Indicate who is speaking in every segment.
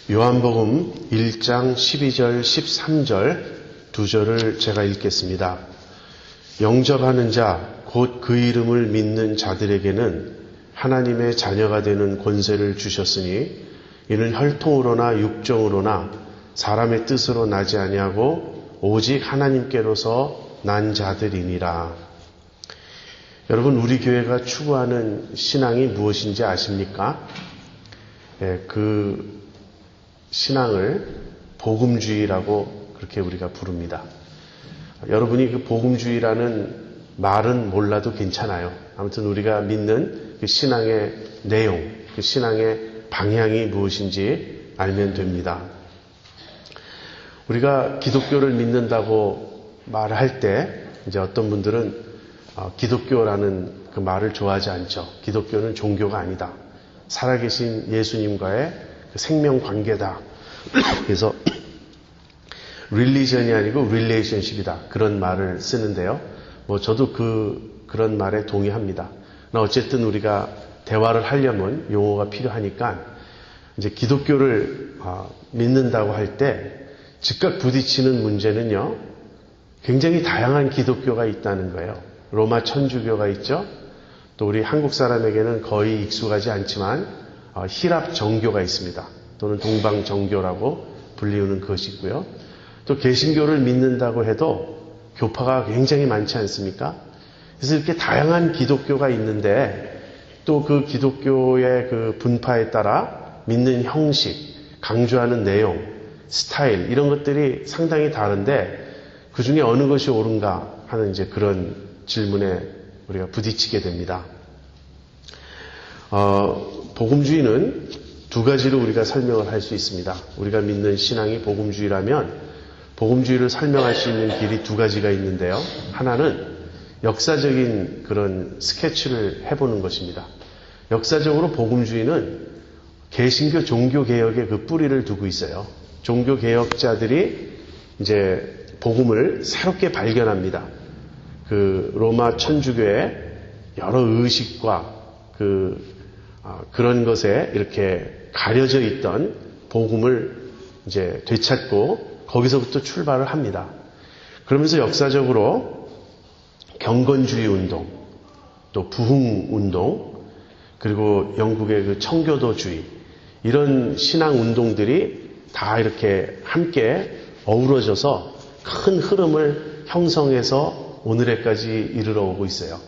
Speaker 1: 요한복음 1장 12절 13절 두 절을 제가 읽겠습니다. 영접하는 자 곧 그 이름을 믿는 자들에게는 하나님의 자녀가 되는 권세를 주셨으니 이는 혈통으로나 육정으로나 사람의 뜻으로 나지 아니하고 오직 하나님께로서 난 자들이니라. 여러분, 우리 교회가 추구하는 신앙이 무엇인지 아십니까? 그 신앙을 복음주의라고 그렇게 우리가 부릅니다. 여러분이 그 복음주의라는 말은 몰라도 괜찮아요. 아무튼 우리가 믿는 그 신앙의 내용, 그 신앙의 방향이 무엇인지 알면 됩니다. 우리가 기독교를 믿는다고 말할 때 이제 어떤 분들은 기독교라는 그 말을 좋아하지 않죠. 기독교는 종교가 아니다. 살아계신 예수님과의 그 생명 관계다. 그래서 릴리전이 아니고 릴레이션십이다. 그런 말을 쓰는데요. 저도 그런 말에 동의합니다. 어쨌든 우리가 대화를 하려면 용어가 필요하니까 이제 기독교를 믿는다고 할 때 즉각 부딪히는 문제는요. 굉장히 다양한 기독교가 있다는 거예요. 로마 천주교가 있죠. 또 우리 한국 사람에게는 거의 익숙하지 않지만 히랍 정교가 있습니다. 또는 동방 정교라고 불리우는 것이 있고요. 또 개신교를 믿는다고 해도 교파가 굉장히 많지 않습니까? 그래서 이렇게 다양한 기독교가 있는데 또 그 기독교의 그 분파에 따라 믿는 형식, 강조하는 내용, 스타일 이런 것들이 상당히 다른데 그 중에 어느 것이 옳은가 하는 이제 그런 질문에 우리가 부딪히게 됩니다. 복음주의는 두 가지로 우리가 설명을 할 수 있습니다. 우리가 믿는 신앙이 복음주의라면 복음주의를 설명할 수 있는 길이 두 가지가 있는데요. 하나는 역사적인 그런 스케치를 해보는 것입니다. 역사적으로 복음주의는 개신교 종교개혁의 그 뿌리를 두고 있어요. 종교개혁자들이 이제 복음을 새롭게 발견합니다. 그 로마 천주교의 여러 의식과 그런 것에 이렇게 가려져 있던 복음을 이제 되찾고 거기서부터 출발을 합니다. 그러면서 역사적으로 경건주의 운동, 또 부흥 운동, 그리고 영국의 그 청교도주의 이런 신앙 운동들이 다 이렇게 함께 어우러져서 큰 흐름을 형성해서 오늘에까지 이르러 오고 있어요.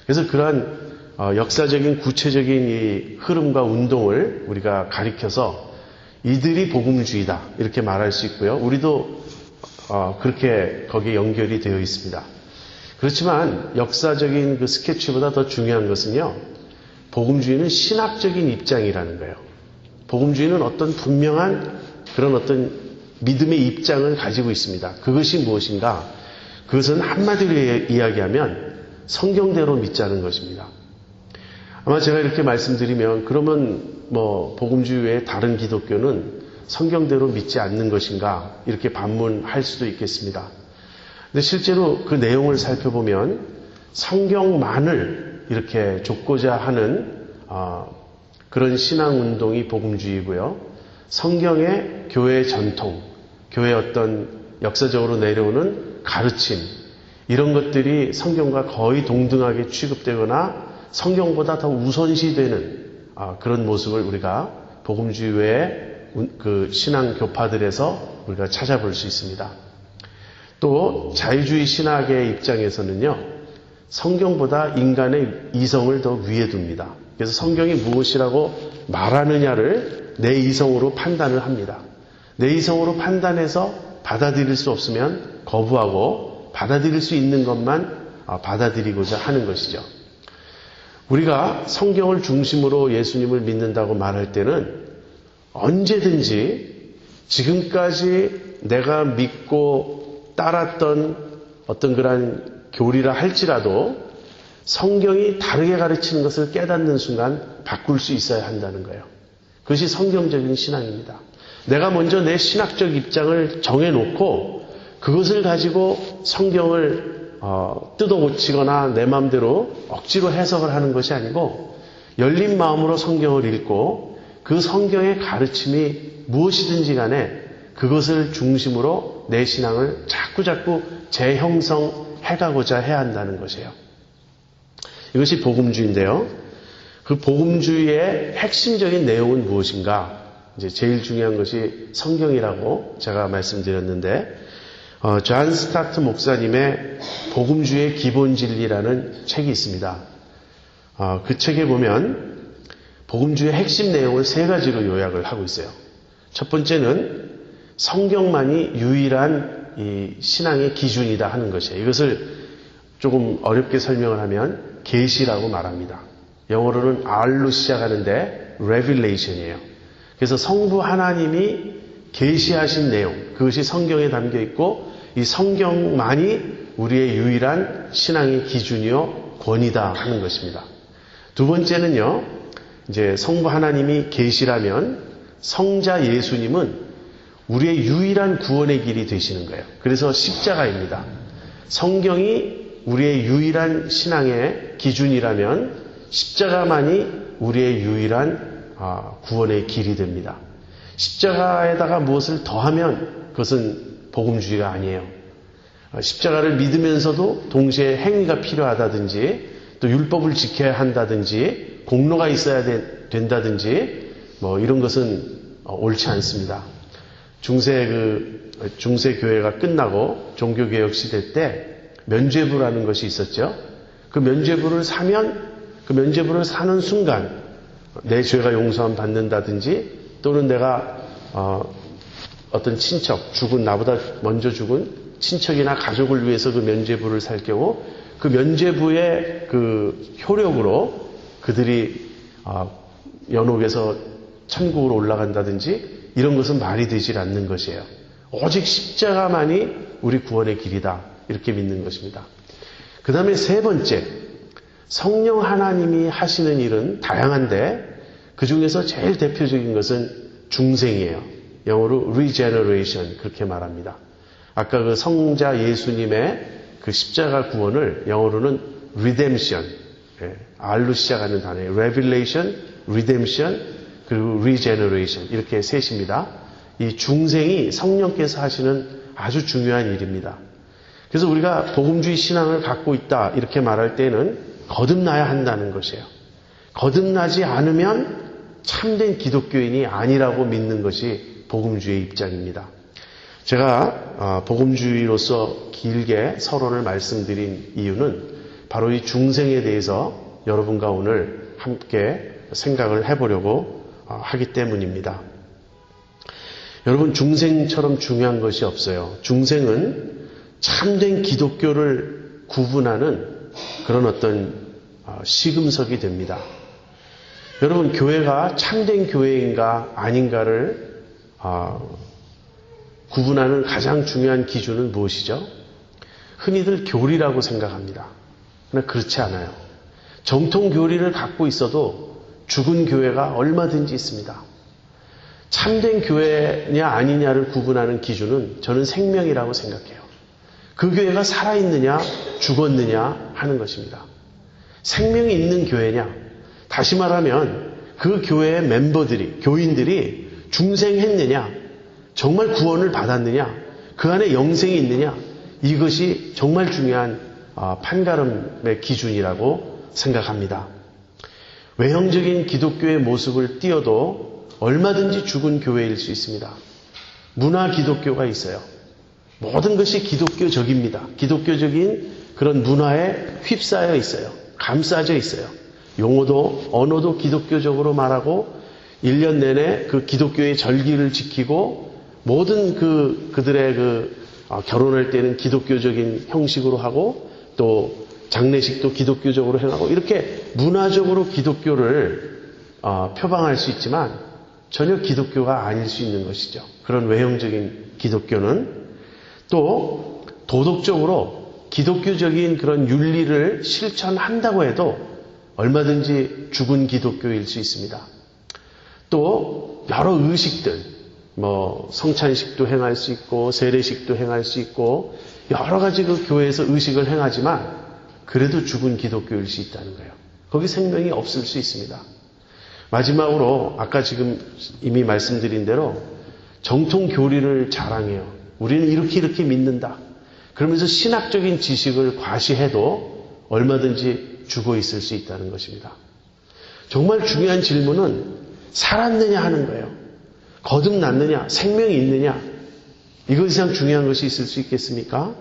Speaker 1: 그래서 그러한 역사적인 구체적인 이 흐름과 운동을 우리가 가리켜서 이들이 복음주의다 이렇게 말할 수 있고요. 우리도 그렇게 거기에 연결이 되어 있습니다. 그렇지만 역사적인 그 스케치보다 더 중요한 것은요. 복음주의는 신학적인 입장이라는 거예요. 복음주의는 어떤 분명한 그런 어떤 믿음의 입장을 가지고 있습니다. 그것이 무엇인가? 그것은 한마디로 이야기하면 성경대로 믿자는 것입니다. 아마 제가 이렇게 말씀드리면 그러면 복음주의 외에 다른 기독교는 성경대로 믿지 않는 것인가 이렇게 반문할 수도 있겠습니다. 근데 실제로 그 내용을 살펴보면 성경만을 이렇게 좇고자 하는 그런 신앙운동이 복음주의고요. 성경의 교회의 전통, 교회의 어떤 역사적으로 내려오는 가르침 이런 것들이 성경과 거의 동등하게 취급되거나 성경보다 더 우선시되는 그런 모습을 우리가 복음주의 외의 그 신앙 교파들에서 우리가 찾아볼 수 있습니다. 또 자유주의 신학의 입장에서는요. 성경보다 인간의 이성을 더 위에 둡니다. 그래서 성경이 무엇이라고 말하느냐를 내 이성으로 판단을 합니다. 내 이성으로 판단해서 받아들일 수 없으면 거부하고 받아들일 수 있는 것만 받아들이고자 하는 것이죠. 우리가 성경을 중심으로 예수님을 믿는다고 말할 때는 언제든지 지금까지 내가 믿고 따랐던 어떤 그런 교리라 할지라도 성경이 다르게 가르치는 것을 깨닫는 순간 바꿀 수 있어야 한다는 거예요. 그것이 성경적인 신앙입니다. 내가 먼저 내 신학적 입장을 정해놓고 그것을 가지고 성경을 뜯어 고치거나 내 마음대로 억지로 해석을 하는 것이 아니고 열린 마음으로 성경을 읽고 그 성경의 가르침이 무엇이든지 간에 그것을 중심으로 내 신앙을 자꾸자꾸 재형성해가고자 해야 한다는 것이에요. 이것이 복음주의인데요. 그 복음주의의 핵심적인 내용은 무엇인가? 이제 제일 중요한 것이 성경이라고 제가 말씀드렸는데, 존 스타트 목사님의 복음주의의 기본 진리라는 책이 있습니다. 그 책에 보면 복음주의의 핵심 내용을 3가지로 요약을 하고 있어요. 첫 번째는 성경만이 유일한 이 신앙의 기준이다 하는 것이에요. 이것을 조금 어렵게 설명을 하면 계시라고 말합니다. 영어로는 R로 시작하는데 Revelation이에요. 그래서 성부 하나님이 계시하신 내용, 그것이 성경에 담겨 있고 이 성경만이 우리의 유일한 신앙의 기준이요 권위다 하는 것입니다. 두 번째는요, 이제 성부 하나님이 계시라면 성자 예수님은 우리의 유일한 구원의 길이 되시는 거예요. 그래서 십자가입니다. 성경이 우리의 유일한 신앙의 기준이라면 십자가만이 우리의 유일한 구원의 길이 됩니다. 십자가에다가 무엇을 더하면 그것은 복음주의가 아니에요. 십자가를 믿으면서도 동시에 행위가 필요하다든지 또 율법을 지켜야 한다든지 공로가 있어야 된다든지 뭐 이런 것은 옳지 않습니다. 중세 교회가 끝나고 종교개혁 시대 때 면죄부라는 것이 있었죠. 그 면죄부를 사는 순간 내 죄가 용서함 받는다든지 또는 내가 어떤 친척, 나보다 먼저 죽은 친척이나 가족을 위해서 그 면죄부를 살 경우 그 면죄부의 그 효력으로 그들이 연옥에서 천국으로 올라간다든지 이런 것은 말이 되질 않는 것이에요. 오직 십자가만이 우리 구원의 길이다. 이렇게 믿는 것입니다. 그 다음에 세 번째, 성령 하나님이 하시는 일은 다양한데 그 중에서 제일 대표적인 것은 중생이에요. 영어로 regeneration 그렇게 말합니다. 아까 그 성자 예수님의 그 십자가 구원을 영어로는 redemption, R로 시작하는 단어예요. revelation, redemption, 그리고 regeneration 이렇게 셋입니다. 이 중생이 성령께서 하시는 아주 중요한 일입니다. 그래서 우리가 복음주의 신앙을 갖고 있다 이렇게 말할 때는 거듭나야 한다는 것이에요. 거듭나지 않으면 참된 기독교인이 아니라고 믿는 것이 복음주의의 입장입니다. 제가 복음주의로서 길게 서론을 말씀드린 이유는 바로 이 중생에 대해서 여러분과 오늘 함께 생각을 해보려고 하기 때문입니다. 여러분, 중생처럼 중요한 것이 없어요. 중생은 참된 기독교를 구분하는 그런 어떤 시금석이 됩니다. 여러분, 교회가 참된 교회인가 아닌가를 구분하는 가장 중요한 기준은 무엇이죠? 흔히들 교리라고 생각합니다. 그러나 그렇지 않아요. 정통 교리를 갖고 있어도 죽은 교회가 얼마든지 있습니다. 참된 교회냐 아니냐를 구분하는 기준은 저는 생명이라고 생각해요. 그 교회가 살아있느냐 죽었느냐 하는 것입니다. 생명이 있는 교회냐, 다시 말하면 그 교회의 멤버들이, 교인들이 중생했느냐, 정말 구원을 받았느냐, 그 안에 영생이 있느냐, 이것이 정말 중요한 판가름의 기준이라고 생각합니다. 외형적인 기독교의 모습을 띄어도 얼마든지 죽은 교회일 수 있습니다. 문화 기독교가 있어요. 모든 것이 기독교적입니다. 기독교적인 그런 문화에 휩싸여 있어요. 감싸져 있어요. 용어도 언어도 기독교적으로 말하고 1년 내내 그 기독교의 절기를 지키고 모든 그들의 결혼할 때는 기독교적인 형식으로 하고 또 장례식도 기독교적으로 행하고 이렇게 문화적으로 기독교를 표방할 수 있지만 전혀 기독교가 아닐 수 있는 것이죠. 그런 외형적인 기독교는 또 도덕적으로 기독교적인 그런 윤리를 실천한다고 해도 얼마든지 죽은 기독교일 수 있습니다. 또 여러 의식들, 성찬식도 행할 수 있고 세례식도 행할 수 있고 여러 가지 그 교회에서 의식을 행하지만 그래도 죽은 기독교일 수 있다는 거예요. 거기 생명이 없을 수 있습니다. 마지막으로 아까 지금 이미 말씀드린 대로 정통 교리를 자랑해요. 우리는 이렇게 믿는다. 그러면서 신학적인 지식을 과시해도 얼마든지 죽어 있을 수 있다는 것입니다. 정말 중요한 질문은 살았느냐 하는 거예요. 거듭났느냐, 생명이 있느냐, 이것 이상 중요한 것이 있을 수 있겠습니까?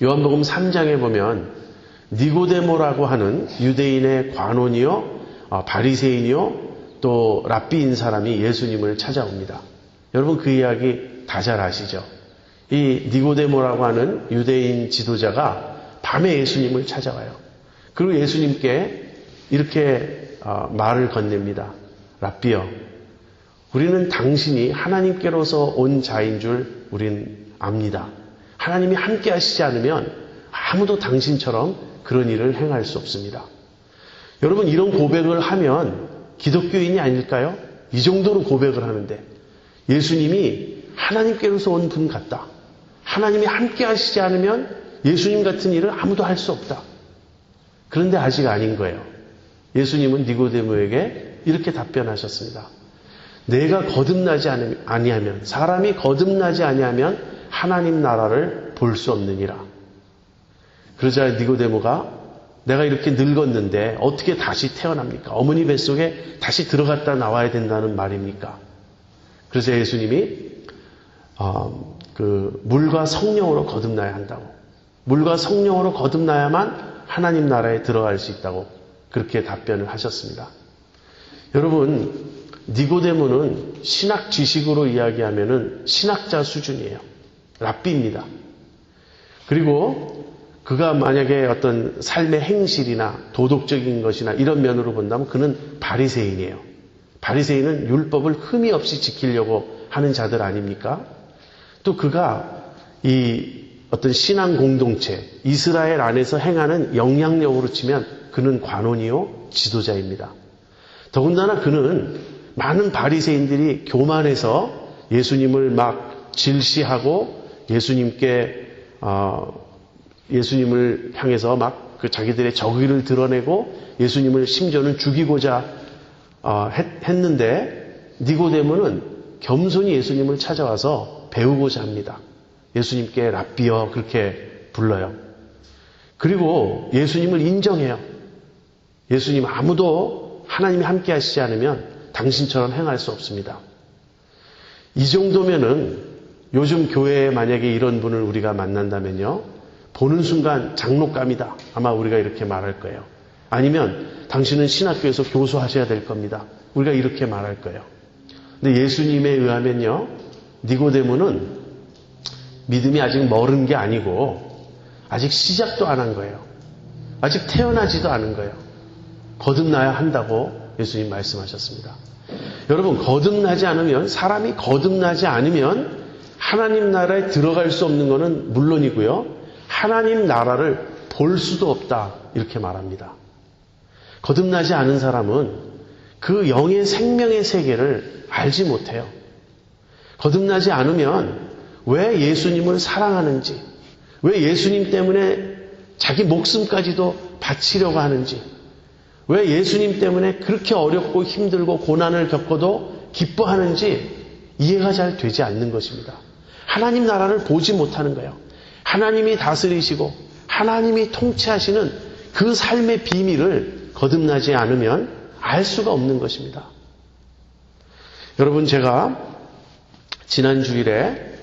Speaker 1: 요한복음 3장에 보면 니고데모라고 하는 유대인의 관원이요, 바리새인이요, 또 랍비인 사람이 예수님을 찾아옵니다. 여러분 그 이야기 다 잘 아시죠? 이 니고데모라고 하는 유대인 지도자가 밤에 예수님을 찾아와요. 그리고 예수님께 이렇게 말을 건넵니다. 랍비여, 우리는 당신이 하나님께로서 온 자인 줄 우린 압니다. 하나님이 함께 하시지 않으면 아무도 당신처럼 그런 일을 행할 수 없습니다. 여러분 이런 고백을 하면 기독교인이 아닐까요? 이 정도로 고백을 하는데 예수님이 하나님께로서 온 분 같다. 하나님이 함께 하시지 않으면 예수님 같은 일을 아무도 할 수 없다. 그런데 아직 아닌 거예요. 예수님은 니고데모에게 이렇게 답변하셨습니다. 내가 거듭나지 아니하면, 사람이 거듭나지 아니하면 하나님 나라를 볼 수 없느니라. 그러자 니고데모가 내가 이렇게 늙었는데 어떻게 다시 태어납니까? 어머니 뱃속에 다시 들어갔다 나와야 된다는 말입니까? 그래서 예수님이 물과 성령으로 거듭나야 한다고. 물과 성령으로 거듭나야만 하나님 나라에 들어갈 수 있다고 그렇게 답변을 하셨습니다. 여러분, 니고데모는 신학 지식으로 이야기하면은 신학자 수준이에요. 랍비입니다. 그리고 그가 만약에 어떤 삶의 행실이나 도덕적인 것이나 이런 면으로 본다면 그는 바리새인이에요. 바리새인은 율법을 흠이 없이 지키려고 하는 자들 아닙니까? 또 그가 이 어떤 신앙 공동체, 이스라엘 안에서 행하는 영향력으로 치면 그는 관원이요 지도자입니다. 더군다나 그는 많은 바리새인들이 교만해서 예수님을 막 질시하고 예수님을 향해서 막 그 자기들의 적의를 드러내고 예수님을 심지어는 죽이고자 했는데 니고데모는 겸손히 예수님을 찾아와서 배우고자 합니다. 예수님께 랍비여 그렇게 불러요. 그리고 예수님을 인정해요. 예수님 아무도 하나님이 함께 하시지 않으면 당신처럼 행할 수 없습니다. 이 정도면은 요즘 교회에 만약에 이런 분을 우리가 만난다면요. 보는 순간 장로감이다. 아마 우리가 이렇게 말할 거예요. 아니면 당신은 신학교에서 교수하셔야 될 겁니다. 우리가 이렇게 말할 거예요. 근데 예수님에 의하면요. 니고데모는 믿음이 아직 멀은 게 아니고 아직 시작도 안 한 거예요. 아직 태어나지도 않은 거예요. 거듭나야 한다고 예수님 말씀하셨습니다. 여러분 거듭나지 않으면 사람이 거듭나지 않으면 하나님 나라에 들어갈 수 없는 것은 물론이고요. 하나님 나라를 볼 수도 없다 이렇게 말합니다. 거듭나지 않은 사람은 그 영의 생명의 세계를 알지 못해요. 거듭나지 않으면 왜 예수님을 사랑하는지, 왜 예수님 때문에 자기 목숨까지도 바치려고 하는지, 왜 예수님 때문에 그렇게 어렵고 힘들고 고난을 겪어도 기뻐하는지 이해가 잘 되지 않는 것입니다. 하나님 나라를 보지 못하는 거예요. 하나님이 다스리시고 하나님이 통치하시는 그 삶의 비밀을 거듭나지 않으면 알 수가 없는 것입니다. 여러분 제가 지난 주일에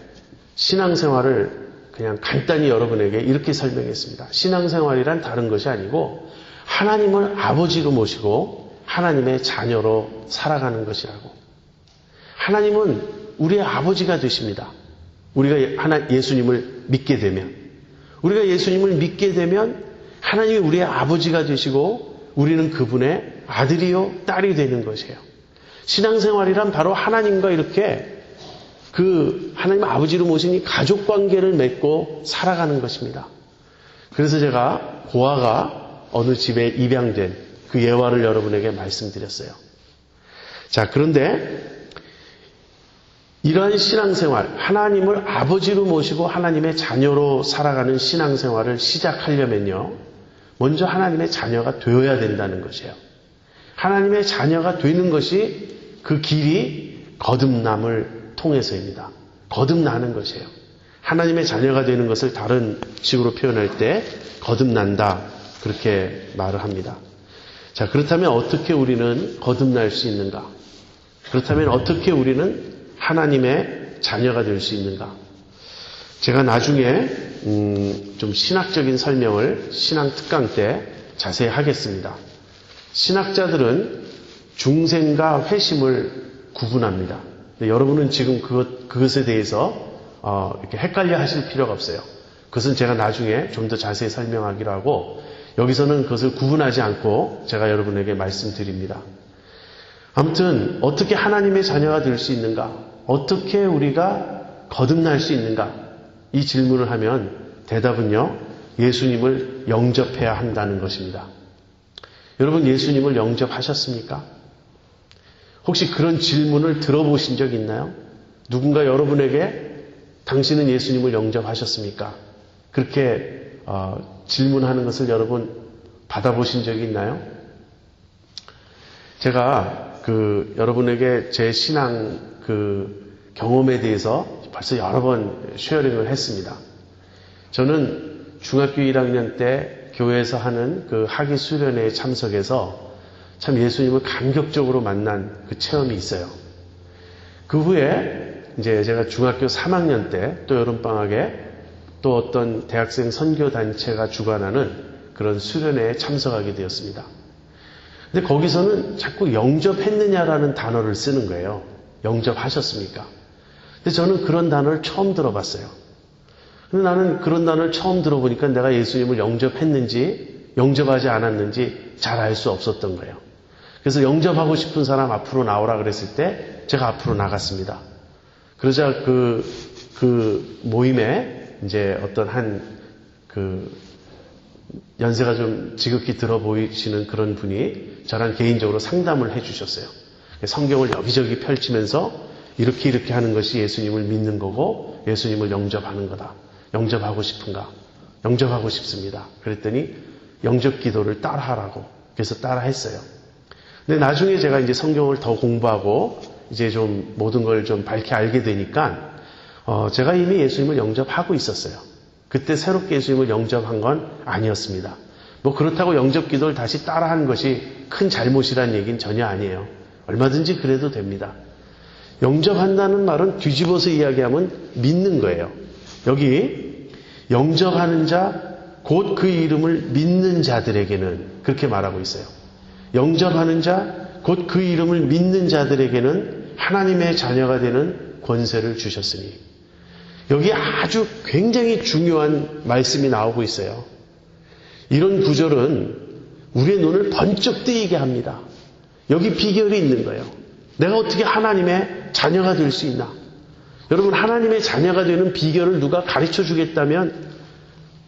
Speaker 1: 신앙생활을 그냥 간단히 여러분에게 이렇게 설명했습니다. 신앙생활이란 다른 것이 아니고 하나님을 아버지로 모시고 하나님의 자녀로 살아가는 것이라고. 하나님은 우리의 아버지가 되십니다. 우리가 예수님을 믿게 되면, 우리가 예수님을 믿게 되면 하나님이 우리의 아버지가 되시고 우리는 그분의 아들이요 딸이 되는 것이에요. 신앙생활이란 바로 하나님과 이렇게 하나님 아버지로 모신 이 가족관계를 맺고 살아가는 것입니다. 그래서 제가 고아가 어느 집에 입양된 그 예화를 여러분에게 말씀드렸어요. 자, 그런데 이러한 신앙생활, 하나님을 아버지로 모시고 하나님의 자녀로 살아가는 신앙생활을 시작하려면요, 먼저 하나님의 자녀가 되어야 된다는 것이에요. 하나님의 자녀가 되는 것이 그 길이 거듭남을 통해서입니다. 거듭나는 것이에요. 하나님의 자녀가 되는 것을 다른 식으로 표현할 때 거듭난다, 그렇게 말을 합니다. 자, 그렇다면 어떻게 우리는 거듭날 수 있는가? 그렇다면 어떻게 우리는 하나님의 자녀가 될 수 있는가? 제가 나중에 좀 신학적인 설명을 신앙 특강 때 자세히 하겠습니다. 신학자들은 중생과 회심을 구분합니다. 여러분은 지금 그것에 대해서 이렇게 헷갈려 하실 필요가 없어요. 그것은 제가 나중에 좀 더 자세히 설명하기로 하고, 여기서는 그것을 구분하지 않고 제가 여러분에게 말씀드립니다. 아무튼 어떻게 하나님의 자녀가 될 수 있는가? 어떻게 우리가 거듭날 수 있는가? 이 질문을 하면 대답은요, 예수님을 영접해야 한다는 것입니다. 여러분, 예수님을 영접하셨습니까? 혹시 그런 질문을 들어보신 적 있나요? 누군가 여러분에게 당신은 예수님을 영접하셨습니까? 그렇게 질문하는 것을 여러분 받아보신 적이 있나요? 제가 여러분에게 제 신앙 경험에 대해서 벌써 여러 번 쉐어링을 했습니다. 저는 중학교 1학년 때 교회에서 하는 학위 수련회에 참석해서 참 예수님을 감격적으로 만난 그 체험이 있어요. 그 후에 이제 제가 중학교 3학년 때 또 여름방학에 또 어떤 대학생 선교단체가 주관하는 그런 수련회에 참석하게 되었습니다. 근데 거기서는 자꾸 영접했느냐라는 단어를 쓰는 거예요. 영접하셨습니까? 근데 저는 그런 단어를 처음 들어봤어요. 근데 나는 그런 단어를 처음 들어보니까 내가 예수님을 영접했는지 영접하지 않았는지 잘 알 수 없었던 거예요. 그래서 영접하고 싶은 사람 앞으로 나오라 그랬을 때 제가 앞으로 나갔습니다. 그러자 그 모임에 이제 어떤 연세가 좀 지극히 들어 보이시는 그런 분이 저랑 개인적으로 상담을 해 주셨어요. 성경을 여기저기 펼치면서 이렇게 하는 것이 예수님을 믿는 거고 예수님을 영접하는 거다. 영접하고 싶은가? 영접하고 싶습니다. 그랬더니 영접 기도를 따라하라고. 그래서 따라했어요. 근데 나중에 제가 이제 성경을 더 공부하고 이제 좀 모든 걸 좀 밝게 알게 되니까 제가 이미 예수님을 영접하고 있었어요. 그때 새롭게 예수님을 영접한 건 아니었습니다. 뭐 그렇다고 영접 기도를 다시 따라한 것이 큰 잘못이라는 얘기는 전혀 아니에요. 얼마든지 그래도 됩니다. 영접한다는 말은 뒤집어서 이야기하면 믿는 거예요. 여기 영접하는 자, 곧 그 이름을 믿는 자들에게는 그렇게 말하고 있어요. 영접하는 자, 곧 그 이름을 믿는 자들에게는 하나님의 자녀가 되는 권세를 주셨으니. 여기 아주 굉장히 중요한 말씀이 나오고 있어요. 이런 구절은 우리의 눈을 번쩍 뜨이게 합니다. 여기 비결이 있는 거예요. 내가 어떻게 하나님의 자녀가 될 수 있나? 여러분, 하나님의 자녀가 되는 비결을 누가 가르쳐 주겠다면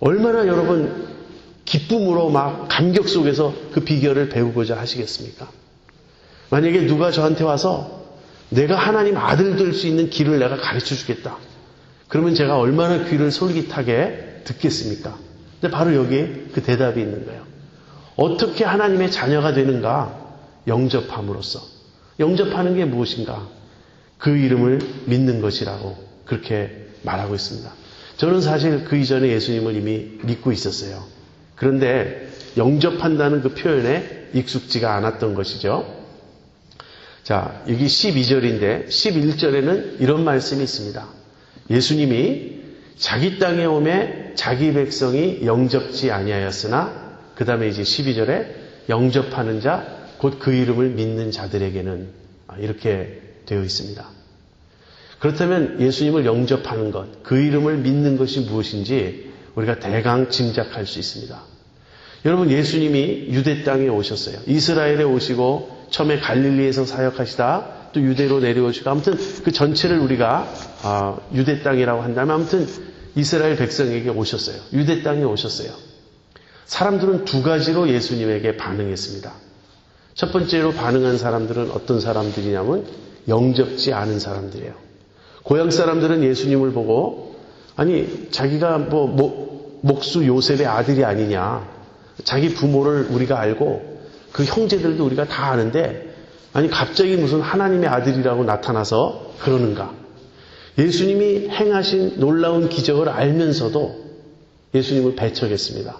Speaker 1: 얼마나 여러분 기쁨으로 막 감격 속에서 그 비결을 배우고자 하시겠습니까? 만약에 누가 저한테 와서 내가 하나님 아들 될 수 있는 길을 내가 가르쳐 주겠다. 그러면 제가 얼마나 귀를 솔깃하게 듣겠습니까? 근데 바로 여기 그 대답이 있는 거예요. 어떻게 하나님의 자녀가 되는가? 영접함으로써. 영접하는 게 무엇인가? 그 이름을 믿는 것이라고 그렇게 말하고 있습니다. 저는 사실 그 이전에 예수님을 이미 믿고 있었어요. 그런데 영접한다는 그 표현에 익숙지가 않았던 것이죠. 자, 여기 12절인데 11절에는 이런 말씀이 있습니다. 예수님이 자기 땅에 오매 자기 백성이 영접지 아니하였으나 그 다음에 이제 12절에 영접하는 자 곧 그 이름을 믿는 자들에게는 이렇게 되어 있습니다. 그렇다면 예수님을 영접하는 것, 그 이름을 믿는 것이 무엇인지 우리가 대강 짐작할 수 있습니다. 여러분, 예수님이 유대 땅에 오셨어요. 이스라엘에 오시고 처음에 갈릴리에서 사역하시다 또 유대로 내려오시고 아무튼 그 전체를 우리가 유대 땅이라고 한다면 아무튼 이스라엘 백성에게 오셨어요. 유대 땅에 오셨어요. 사람들은 두 가지로 예수님에게 반응했습니다. 첫 번째로 반응한 사람들은 어떤 사람들이냐면 영접지 않은 사람들이에요. 고향 사람들은 예수님을 보고 아니 자기가 목수 요셉의 아들이 아니냐. 자기 부모를 우리가 알고 그 형제들도 우리가 다 아는데 아니 갑자기 무슨 하나님의 아들이라고 나타나서 그러는가. 예수님이 행하신 놀라운 기적을 알면서도 예수님을 배척했습니다.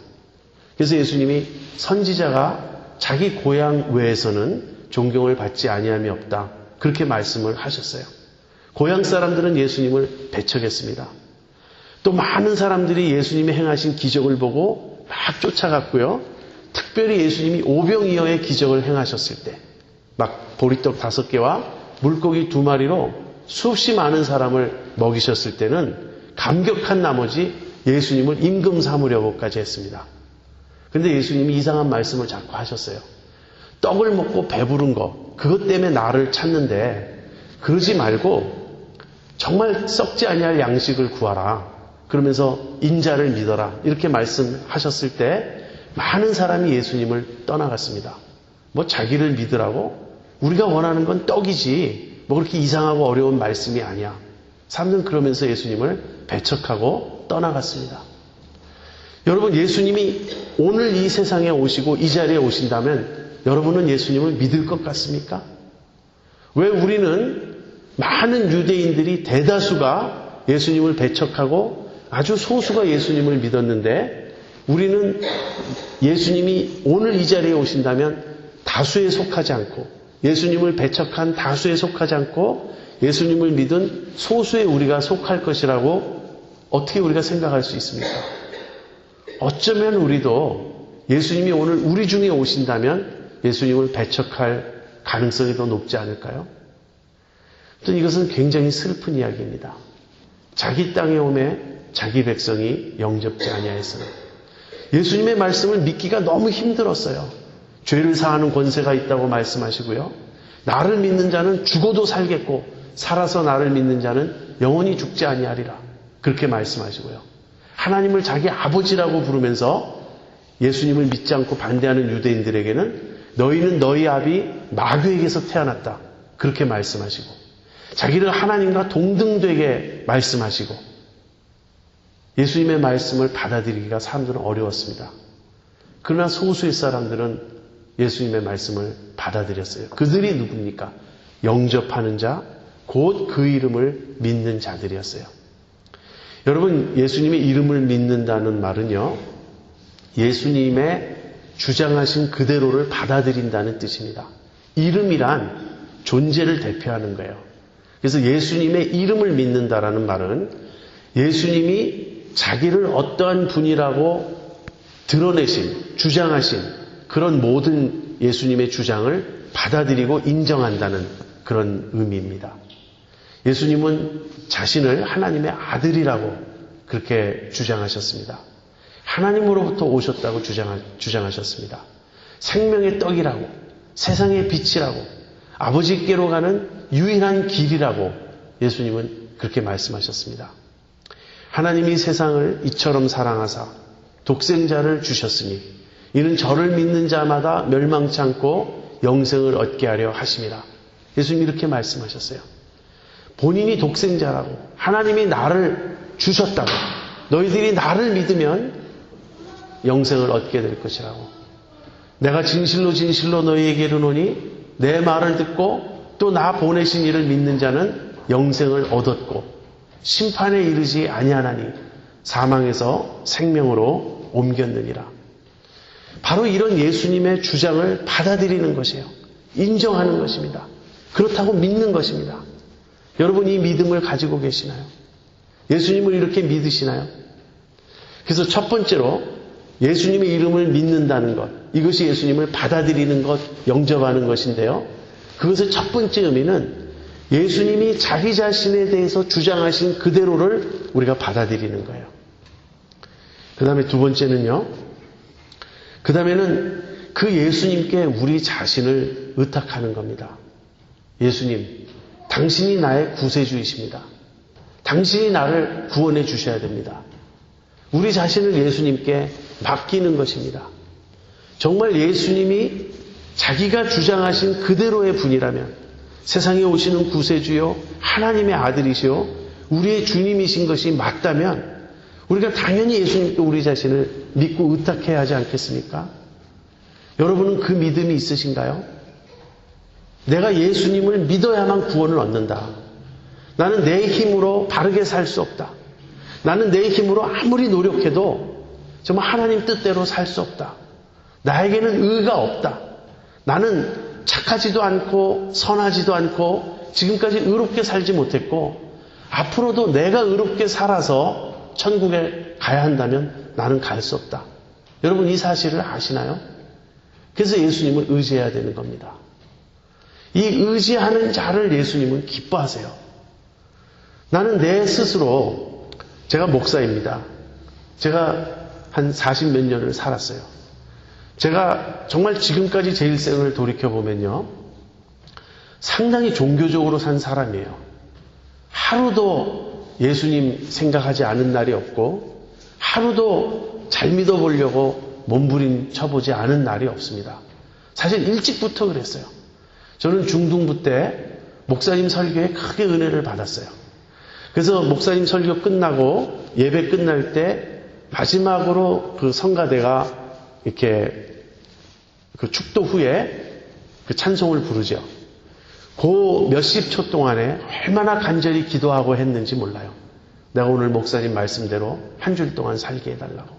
Speaker 1: 그래서 예수님이 선지자가 자기 고향 외에서는 존경을 받지 아니함이 없다. 그렇게 말씀을 하셨어요. 고향 사람들은 예수님을 배척했습니다. 또 많은 사람들이 예수님이 행하신 기적을 보고 막 쫓아갔고요. 특별히 예수님이 오병이어의 기적을 행하셨을 때 막 보리떡 5개와 물고기 2마리로 수없이 많은 사람을 먹이셨을 때는 감격한 나머지 예수님을 임금 삼으려고까지 했습니다. 그런데 예수님이 이상한 말씀을 자꾸 하셨어요. 떡을 먹고 배부른 거 그것 때문에 나를 찾는데 그러지 말고 정말 썩지 아니할 양식을 구하라. 그러면서 인자를 믿어라. 이렇게 말씀하셨을 때 많은 사람이 예수님을 떠나갔습니다. 자기를 믿으라고? 우리가 원하는 건 떡이지 그렇게 이상하고 어려운 말씀이 아니야. 사람들은 그러면서 예수님을 배척하고 떠나갔습니다. 여러분 예수님이 오늘 이 세상에 오시고 이 자리에 오신다면 여러분은 예수님을 믿을 것 같습니까? 왜 우리는 많은 유대인들이 대다수가 예수님을 배척하고 아주 소수가 예수님을 믿었는데 우리는 예수님이 오늘 이 자리에 오신다면 다수에 속하지 않고 예수님을 배척한 다수에 속하지 않고 예수님을 믿은 소수에 우리가 속할 것이라고 어떻게 우리가 생각할 수 있습니까? 어쩌면 우리도 예수님이 오늘 우리 중에 오신다면 예수님을 배척할 가능성이 더 높지 않을까요? 또 이것은 굉장히 슬픈 이야기입니다. 자기 땅에 오매 자기 백성이 영접지 아니하였으나 예수님의 말씀을 믿기가 너무 힘들었어요. 죄를 사하는 권세가 있다고 말씀하시고요. 나를 믿는 자는 죽어도 살겠고 살아서 나를 믿는 자는 영원히 죽지 아니하리라. 그렇게 말씀하시고요. 하나님을 자기 아버지라고 부르면서 예수님을 믿지 않고 반대하는 유대인들에게는 너희는 너희 아비 마귀에게서 태어났다. 그렇게 말씀하시고 자기를 하나님과 동등되게 말씀하시고 예수님의 말씀을 받아들이기가 사람들은 어려웠습니다. 그러나 소수의 사람들은 예수님의 말씀을 받아들였어요. 그들이 누굽니까? 영접하는 자, 곧 그 이름을 믿는 자들이었어요. 여러분, 예수님의 이름을 믿는다는 말은요, 예수님의 주장하신 그대로를 받아들인다는 뜻입니다. 이름이란 존재를 대표하는 거예요. 그래서 예수님의 이름을 믿는다라는 말은 예수님이 자기를 어떠한 분이라고 드러내신, 주장하신 그런 모든 예수님의 주장을 받아들이고 인정한다는 그런 의미입니다. 예수님은 자신을 하나님의 아들이라고 그렇게 주장하셨습니다. 하나님으로부터 오셨다고 주장하셨습니다. 생명의 떡이라고, 세상의 빛이라고, 아버지께로 가는 유일한 길이라고 예수님은 그렇게 말씀하셨습니다. 하나님이 세상을 이처럼 사랑하사 독생자를 주셨으니 이는 저를 믿는 자마다 멸망치 않고 영생을 얻게 하려 하심이라. 예수님이 이렇게 말씀하셨어요. 본인이 독생자라고 하나님이 나를 주셨다고 너희들이 나를 믿으면 영생을 얻게 될 것이라고. 내가 진실로 진실로 너희에게 이르노니 내 말을 듣고 또 나 보내신 이를 믿는 자는 영생을 얻었고 심판에 이르지 아니하나니 사망에서 생명으로 옮겼느니라. 바로 이런 예수님의 주장을 받아들이는 것이에요. 인정하는 것입니다. 그렇다고 믿는 것입니다. 여러분 이 믿음을 가지고 계시나요? 예수님을 이렇게 믿으시나요? 그래서 첫 번째로 예수님의 이름을 믿는다는 것, 이것이 예수님을 받아들이는 것, 영접하는 것인데요. 그것의 첫 번째 의미는 예수님이 자기 자신에 대해서 주장하신 그대로를 우리가 받아들이는 거예요. 그 다음에 두 번째는요. 그 다음에는 그 예수님께 우리 자신을 의탁하는 겁니다. 예수님, 당신이 나의 구세주이십니다. 당신이 나를 구원해 주셔야 됩니다. 우리 자신을 예수님께 맡기는 것입니다. 정말 예수님이 자기가 주장하신 그대로의 분이라면, 세상에 오시는 구세주요 하나님의 아들이시요 우리의 주님이신 것이 맞다면 우리가 당연히 예수님께 우리 자신을 믿고 의탁해야 하지 않겠습니까? 여러분은 그 믿음이 있으신가요? 내가 예수님을 믿어야만 구원을 얻는다. 나는 내 힘으로 바르게 살 수 없다. 나는 내 힘으로 아무리 노력해도 정말 하나님 뜻대로 살 수 없다. 나에게는 의가 없다. 나는 착하지도 않고 선하지도 않고 지금까지 의롭게 살지 못했고 앞으로도 내가 의롭게 살아서 천국에 가야 한다면 나는 갈 수 없다. 여러분 이 사실을 아시나요? 그래서 예수님을 의지해야 되는 겁니다. 이 의지하는 자를 예수님은 기뻐하세요. 나는 내 스스로 제가 목사입니다. 제가 한 40몇 년을 살았어요. 제가 정말 지금까지 제 일생을 돌이켜보면요. 상당히 종교적으로 산 사람이에요. 하루도 예수님 생각하지 않은 날이 없고 하루도 잘 믿어보려고 몸부림쳐보지 않은 날이 없습니다. 사실 일찍부터 그랬어요. 저는 중등부 때 목사님 설교에 크게 은혜를 받았어요. 그래서 목사님 설교 끝나고 예배 끝날 때 마지막으로 그 성가대가 이렇게 그 축도 후에 그 찬송을 부르죠. 그 몇십 초 동안에 얼마나 간절히 기도하고 했는지 몰라요. 내가 오늘 목사님 말씀대로 한 줄 동안 살게 해달라고.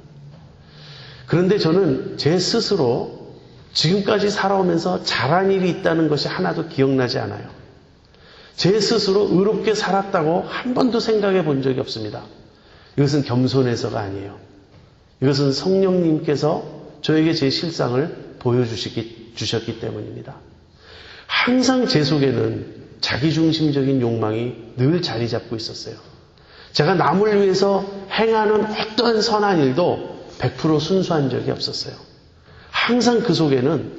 Speaker 1: 그런데 저는 제 스스로 지금까지 살아오면서 잘한 일이 있다는 것이 하나도 기억나지 않아요. 제 스스로 의롭게 살았다고 한 번도 생각해 본 적이 없습니다. 이것은 겸손해서가 아니에요. 이것은 성령님께서 저에게 제 실상을 보여주셨기 때문입니다. 항상 제 속에는 자기중심적인 욕망이 늘 자리 잡고 있었어요. 제가 남을 위해서 행하는 어떠한 선한 일도 100% 순수한 적이 없었어요. 항상 그 속에는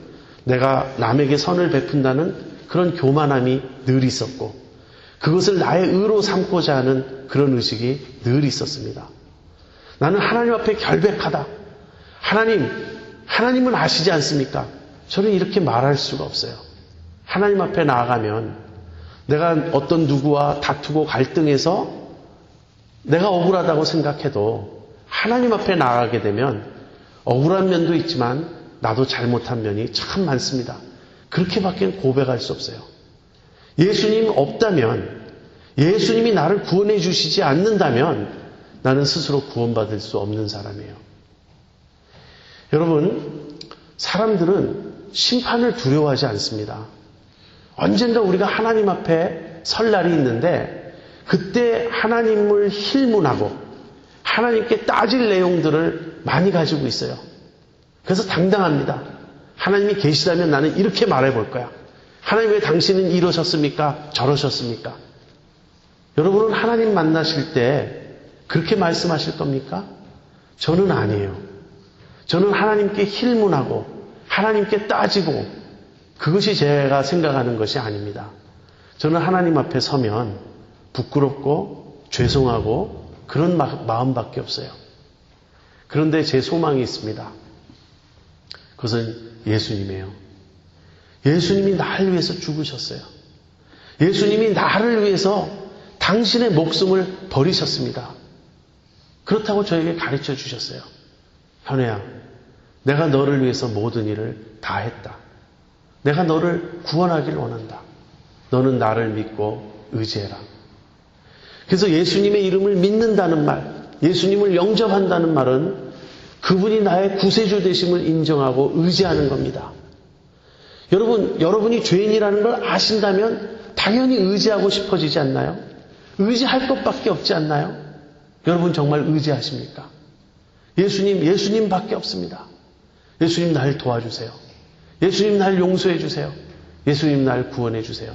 Speaker 1: 내가 남에게 선을 베푼다는 그런 교만함이 늘 있었고 그것을 나의 의로 삼고자 하는 그런 의식이 늘 있었습니다. 나는 하나님 앞에 결백하다. 하나님은 아시지 않습니까? 저는 이렇게 말할 수가 없어요. 하나님 앞에 나아가면 내가 어떤 누구와 다투고 갈등해서 내가 억울하다고 생각해도 하나님 앞에 나아가게 되면 억울한 면도 있지만 나도 잘못한 면이 참 많습니다. 그렇게밖에 고백할 수 없어요. 예수님 없다면, 예수님이 나를 구원해 주시지 않는다면 나는 스스로 구원받을 수 없는 사람이에요. 여러분, 사람들은 심판을 두려워하지 않습니다. 언젠가 우리가 하나님 앞에 설 날이 있는데 그때 하나님을 힐문하고 하나님께 따질 내용들을 많이 가지고 있어요. 그래서 당당합니다. 하나님이 계시다면 나는 이렇게 말해볼 거야. 하나님 왜 당신은 이러셨습니까? 저러셨습니까? 여러분은 하나님 만나실 때 그렇게 말씀하실 겁니까? 저는 아니에요. 저는 하나님께 힐문하고 하나님께 따지고 그것이 제가 생각하는 것이 아닙니다. 저는 하나님 앞에 서면 부끄럽고 죄송하고 그런 마음밖에 없어요. 그런데 제 소망이 있습니다. 그것은 예수님이에요. 예수님이 나를 위해서 죽으셨어요. 예수님이 나를 위해서 당신의 목숨을 버리셨습니다. 그렇다고 저에게 가르쳐 주셨어요. 현우야, 내가 너를 위해서 모든 일을 다 했다. 내가 너를 구원하길 원한다. 너는 나를 믿고 의지해라. 그래서 예수님의 이름을 믿는다는 말, 예수님을 영접한다는 말은 그분이 나의 구세주 되심을 인정하고 의지하는 겁니다. 여러분이 죄인이라는 걸 아신다면 당연히 의지하고 싶어지지 않나요? 의지할 것밖에 없지 않나요? 여러분 정말 의지하십니까? 예수님밖에 없습니다. 예수님 날 도와주세요. 예수님 날 용서해 주세요. 예수님 날 구원해 주세요.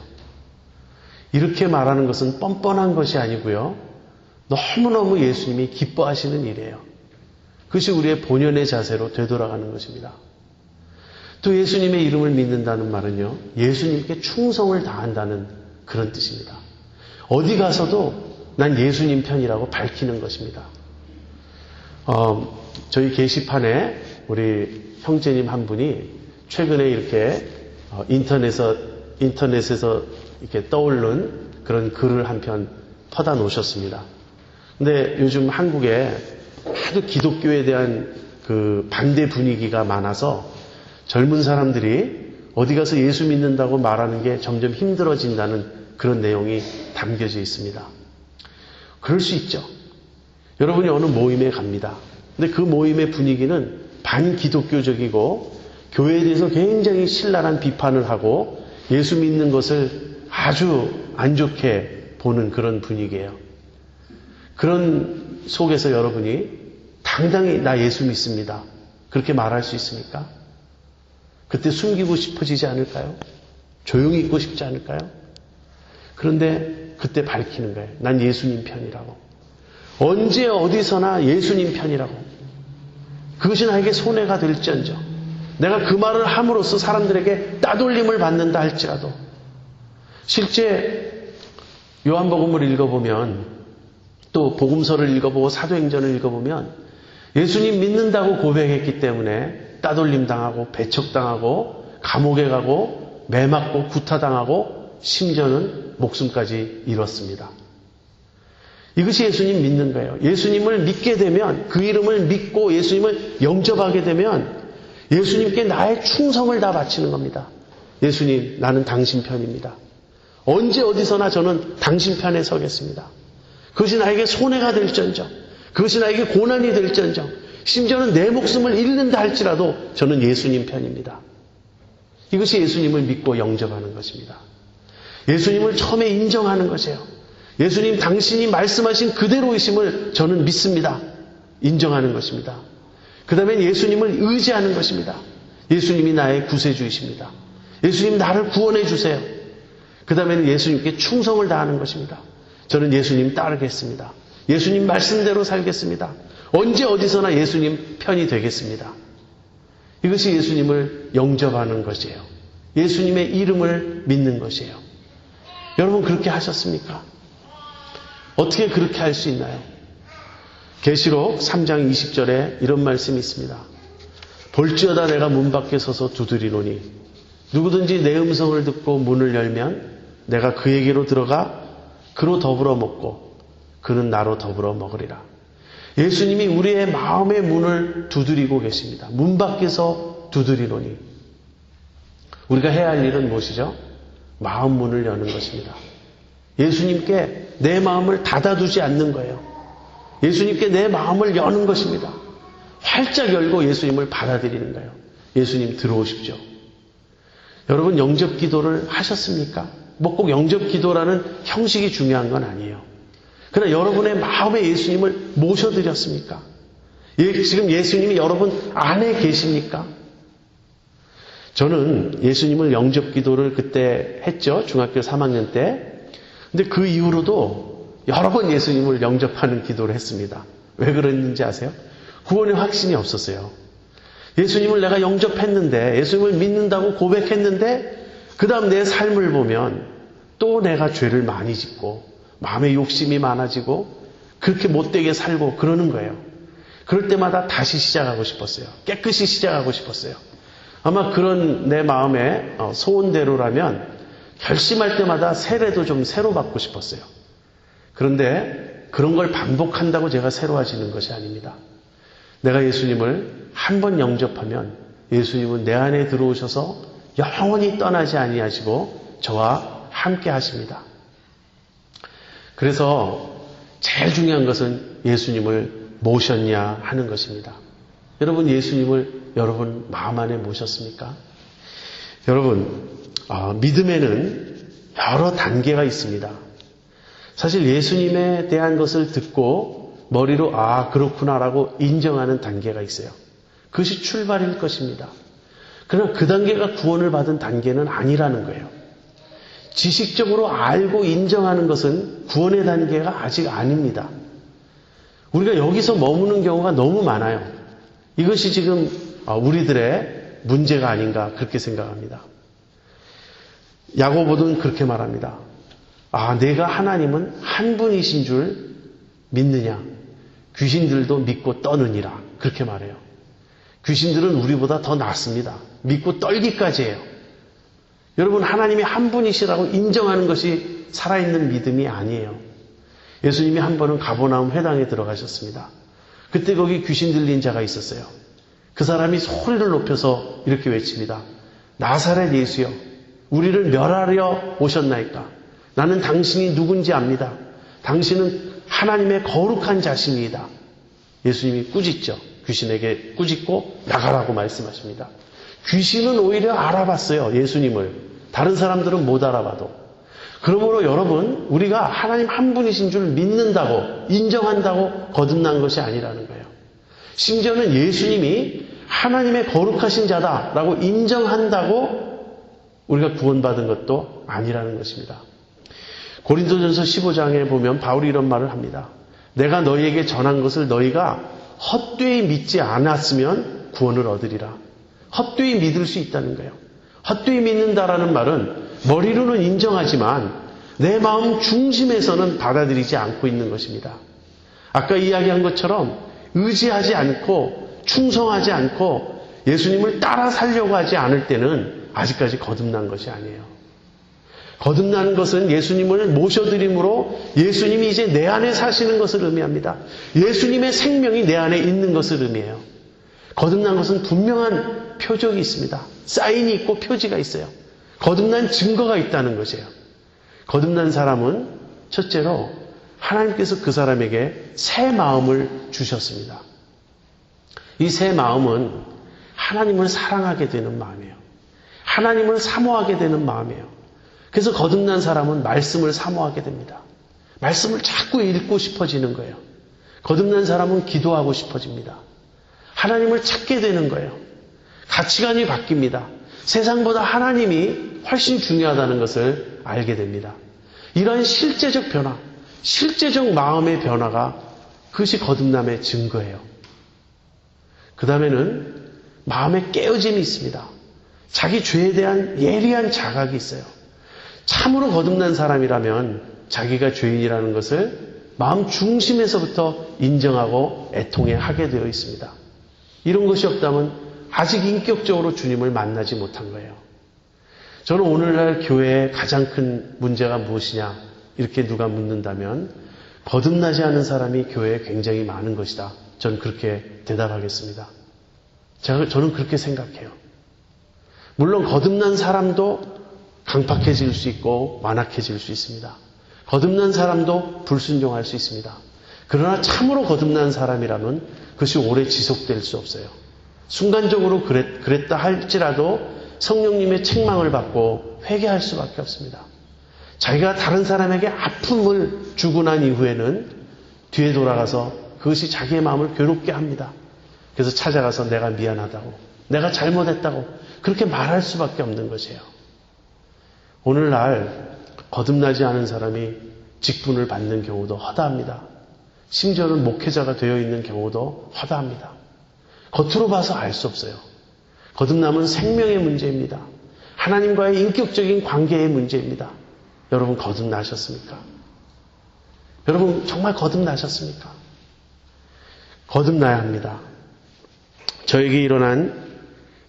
Speaker 1: 이렇게 말하는 것은 뻔뻔한 것이 아니고요. 너무너무 예수님이 기뻐하시는 일이에요. 그것이 우리의 본연의 자세로 되돌아가는 것입니다. 또 예수님의 이름을 믿는다는 말은요. 예수님께 충성을 다한다는 그런 뜻입니다. 어디 가서도 난 예수님 편이라고 밝히는 것입니다. 저희 게시판에 우리 형제님 한 분이 최근에 이렇게 인터넷에서 이렇게 떠오른 그런 글을 한 편 퍼다 놓으셨습니다. 근데 요즘 한국에 하도 기독교에 대한 그 반대 분위기가 많아서 젊은 사람들이 어디 가서 예수 믿는다고 말하는 게 점점 힘들어진다는 그런 내용이 담겨져 있습니다. 그럴 수 있죠. 여러분이 어느 모임에 갑니다. 근데 그 모임의 분위기는 반기독교적이고 교회에 대해서 굉장히 신랄한 비판을 하고 예수 믿는 것을 아주 안 좋게 보는 그런 분위기예요. 그런 속에서 여러분이 당당히 나 예수 믿습니다. 그렇게 말할 수 있습니까? 그때 숨기고 싶어지지 않을까요? 조용히 있고 싶지 않을까요? 그런데 그때 밝히는 거예요. 난 예수님 편이라고. 언제 어디서나 예수님 편이라고. 그것이 나에게 손해가 될지언정 내가 그 말을 함으로써 사람들에게 따돌림을 받는다 할지라도 실제 요한복음을 읽어보면 또 복음서를 읽어보고 사도행전을 읽어보면 예수님 믿는다고 고백했기 때문에 따돌림 당하고 배척당하고 감옥에 가고 매맞고 구타당하고 심지어는 목숨까지 잃었습니다. 이것이 예수님 믿는 거예요. 예수님을 믿게 되면 그 이름을 믿고 예수님을 영접하게 되면 예수님께 나의 충성을 다 바치는 겁니다. 예수님, 나는 당신 편입니다. 언제 어디서나 저는 당신 편에 서겠습니다. 그것이 나에게 손해가 될지언정, 그것이 나에게 고난이 될지언정, 심지어는 내 목숨을 잃는다 할지라도 저는 예수님 편입니다. 이것이 예수님을 믿고 영접하는 것입니다. 예수님을 처음에 인정하는 것이에요. 예수님 당신이 말씀하신 그대로이심을 저는 믿습니다. 인정하는 것입니다. 그 다음에 예수님을 의지하는 것입니다. 예수님이 나의 구세주이십니다. 예수님 나를 구원해 주세요. 그 다음에는 예수님께 충성을 다하는 것입니다. 저는 예수님 따르겠습니다. 예수님 말씀대로 살겠습니다. 언제 어디서나 예수님 편이 되겠습니다. 이것이 예수님을 영접하는 것이에요. 예수님의 이름을 믿는 것이에요. 여러분 그렇게 하셨습니까? 어떻게 그렇게 할 수 있나요? 계시록 3장 20절에 이런 말씀이 있습니다. 볼지어다 내가 문 밖에 서서 두드리노니 누구든지 내 음성을 듣고 문을 열면 내가 그에게로 들어가 그로 더불어 먹고 그는 나로 더불어 먹으리라. 예수님이 우리의 마음의 문을 두드리고 계십니다. 문 밖에서 두드리노니 우리가 해야 할 일은 무엇이죠? 마음 문을 여는 것입니다. 예수님께 내 마음을 닫아두지 않는 거예요. 예수님께 내 마음을 여는 것입니다. 활짝 열고 예수님을 받아들이는 거예요. 예수님 들어오십시오. 여러분 영접 기도를 하셨습니까? 뭐 꼭 영접 기도라는 형식이 중요한 건 아니에요. 그러나 여러분의 마음에 예수님을 모셔드렸습니까? 지금 예수님이 여러분 안에 계십니까? 저는 예수님을 영접 기도를 그때 했죠. 중학교 3학년 때. 근데 그 이후로도 여러 번 예수님을 영접하는 기도를 했습니다. 왜 그랬는지 아세요? 구원의 확신이 없었어요. 예수님을 내가 영접했는데 예수님을 믿는다고 고백했는데 그 다음 내 삶을 보면 또 내가 죄를 많이 짓고 마음의 욕심이 많아지고 그렇게 못되게 살고 그러는 거예요. 그럴 때마다 다시 시작하고 싶었어요. 깨끗이 시작하고 싶었어요. 아마 그런 내 마음의 소원대로라면 결심할 때마다 세례도 좀 새로 받고 싶었어요. 그런데 그런 걸 반복한다고 제가 새로워지는 것이 아닙니다. 내가 예수님을 한 번 영접하면 예수님은 내 안에 들어오셔서 영원히 떠나지 아니하시고 저와 함께 하십니다. 그래서 제일 중요한 것은 예수님을 모셨냐 하는 것입니다. 여러분 예수님을 여러분 마음 안에 모셨습니까? 여러분 믿음에는 여러 단계가 있습니다. 사실 예수님에 대한 것을 듣고 머리로 그렇구나라고 인정하는 단계가 있어요. 그것이 출발일 것입니다. 그러나 그 단계가 구원을 받은 단계는 아니라는 거예요. 지식적으로 알고 인정하는 것은 구원의 단계가 아직 아닙니다. 우리가 여기서 머무는 경우가 너무 많아요. 이것이 지금 우리들의 문제가 아닌가 그렇게 생각합니다. 야고보는 그렇게 말합니다. 내가 하나님은 한 분이신 줄 믿느냐? 귀신들도 믿고 떠느니라. 그렇게 말해요. 귀신들은 우리보다 더 낫습니다. 믿고 떨기까지 해요. 여러분, 하나님이 한 분이시라고 인정하는 것이 살아있는 믿음이 아니에요. 예수님이 한 번은 가버나움 회당에 들어가셨습니다. 그때 거기 귀신 들린 자가 있었어요. 그 사람이 소리를 높여서 이렇게 외칩니다. 나사렛 예수여, 우리를 멸하려 오셨나이까? 나는 당신이 누군지 압니다. 당신은 하나님의 거룩한 자신이다. 예수님이 꾸짖죠. 귀신에게 꾸짖고 나가라고 말씀하십니다. 귀신은 오히려 알아봤어요. 예수님을. 다른 사람들은 못 알아봐도. 그러므로 여러분, 우리가 하나님 한 분이신 줄 믿는다고, 인정한다고 거듭난 것이 아니라는 거예요. 심지어는 예수님이 하나님의 거룩하신 자다라고 인정한다고 우리가 구원받은 것도 아니라는 것입니다. 고린도전서 15장에 보면 바울이 이런 말을 합니다. 내가 너희에게 전한 것을 너희가 헛되이 믿지 않았으면 구원을 얻으리라. 헛되이 믿을 수 있다는 거예요. 헛되이 믿는다라는 말은 머리로는 인정하지만 내 마음 중심에서는 받아들이지 않고 있는 것입니다. 아까 이야기한 것처럼 의지하지 않고 충성하지 않고 예수님을 따라 살려고 하지 않을 때는 아직까지 거듭난 것이 아니에요. 거듭나는 것은 예수님을 모셔드림으로 예수님이 이제 내 안에 사시는 것을 의미합니다. 예수님의 생명이 내 안에 있는 것을 의미해요. 거듭난 것은 분명한 표적이 있습니다. 사인이 있고 표지가 있어요. 거듭난 증거가 있다는 것이에요. 거듭난 사람은 첫째로 하나님께서 그 사람에게 새 마음을 주셨습니다. 이 새 마음은 하나님을 사랑하게 되는 마음이에요. 하나님을 사모하게 되는 마음이에요. 그래서 거듭난 사람은 말씀을 사모하게 됩니다. 말씀을 자꾸 읽고 싶어지는 거예요. 거듭난 사람은 기도하고 싶어집니다. 하나님을 찾게 되는 거예요. 가치관이 바뀝니다. 세상보다 하나님이 훨씬 중요하다는 것을 알게 됩니다. 이러한 실제적 변화, 실제적 마음의 변화가 그것이 거듭남의 증거예요. 그 다음에는 마음의 깨어짐이 있습니다. 자기 죄에 대한 예리한 자각이 있어요. 참으로 거듭난 사람이라면 자기가 죄인이라는 것을 마음 중심에서부터 인정하고 애통해 하게 되어 있습니다. 이런 것이 없다면 아직 인격적으로 주님을 만나지 못한 거예요. 저는 오늘날 교회의 가장 큰 문제가 무엇이냐 이렇게 누가 묻는다면 거듭나지 않은 사람이 교회에 굉장히 많은 것이다. 저는 그렇게 대답하겠습니다. 저는 그렇게 생각해요. 물론 거듭난 사람도 강팍해질 수 있고 완악해질 수 있습니다. 거듭난 사람도 불순종할 수 있습니다. 그러나 참으로 거듭난 사람이라면 그것이 오래 지속될 수 없어요. 순간적으로 그랬다 할지라도 성령님의 책망을 받고 회개할 수밖에 없습니다. 자기가 다른 사람에게 아픔을 주고 난 이후에는 뒤에 돌아가서 그것이 자기의 마음을 괴롭게 합니다. 그래서 찾아가서 내가 미안하다고, 내가 잘못했다고 그렇게 말할 수밖에 없는 것이에요. 오늘날 거듭나지 않은 사람이 직분을 받는 경우도 허다합니다. 심지어는 목회자가 되어 있는 경우도 허다합니다. 겉으로 봐서 알 수 없어요. 거듭남은 생명의 문제입니다. 하나님과의 인격적인 관계의 문제입니다. 여러분 거듭나셨습니까? 여러분 정말 거듭나셨습니까? 거듭나야 합니다. 저에게 일어난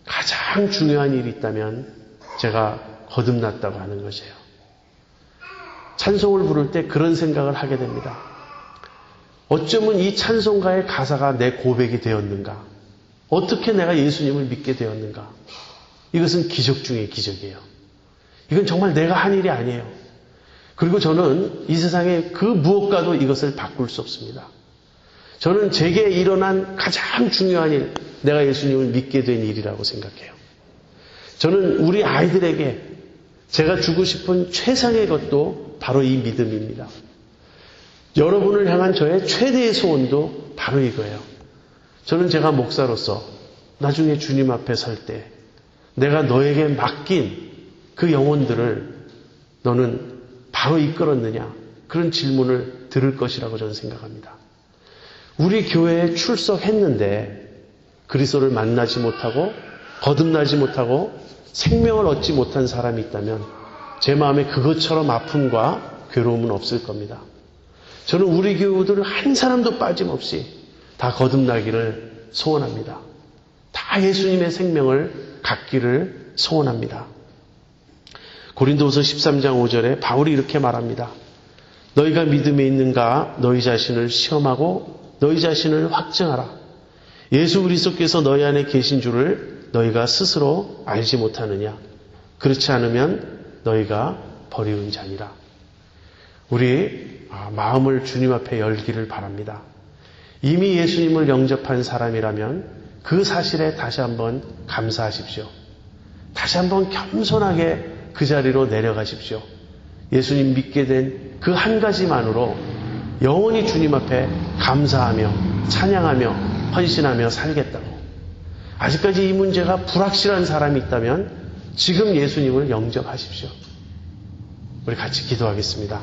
Speaker 1: 가장 중요한 일이 있다면 제가 거듭났다고 하는 것이에요. 찬송을 부를 때 그런 생각을 하게 됩니다. 어쩌면 이 찬송가의 가사가 내 고백이 되었는가? 어떻게 내가 예수님을 믿게 되었는가? 이것은 기적 중의 기적이에요. 이건 정말 내가 한 일이 아니에요. 그리고 저는 이 세상에 그 무엇과도 이것을 바꿀 수 없습니다. 저는 제게 일어난 가장 중요한 일, 내가 예수님을 믿게 된 일이라고 생각해요. 저는 우리 아이들에게 제가 주고 싶은 최상의 것도 바로 이 믿음입니다. 여러분을 향한 저의 최대의 소원도 바로 이거예요. 저는 제가 목사로서 나중에 주님 앞에 설 때 내가 너에게 맡긴 그 영혼들을 너는 바로 이끌었느냐? 그런 질문을 들을 것이라고 저는 생각합니다. 우리 교회에 출석했는데 그리스도를 만나지 못하고 거듭나지 못하고 생명을 얻지 못한 사람이 있다면 제 마음에 그것처럼 아픔과 괴로움은 없을 겁니다. 저는 우리 교우들 한 사람도 빠짐없이 다 거듭나기를 소원합니다. 다 예수님의 생명을 갖기를 소원합니다. 고린도후서 13장 5절에 바울이 이렇게 말합니다. 너희가 믿음에 있는가 너희 자신을 시험하고 너희 자신을 확증하라. 예수 그리스도께서 너희 안에 계신 줄을 너희가 스스로 알지 못하느냐. 그렇지 않으면 너희가 버리운 자니라. 우리 마음을 주님 앞에 열기를 바랍니다. 이미 예수님을 영접한 사람이라면 그 사실에 다시 한번 감사하십시오. 다시 한번 겸손하게 그 자리로 내려가십시오. 예수님 믿게 된 그 한 가지만으로 영원히 주님 앞에 감사하며 찬양하며 헌신하며 살겠다고. 아직까지 이 문제가 불확실한 사람이 있다면 지금 예수님을 영접하십시오. 우리 같이 기도하겠습니다.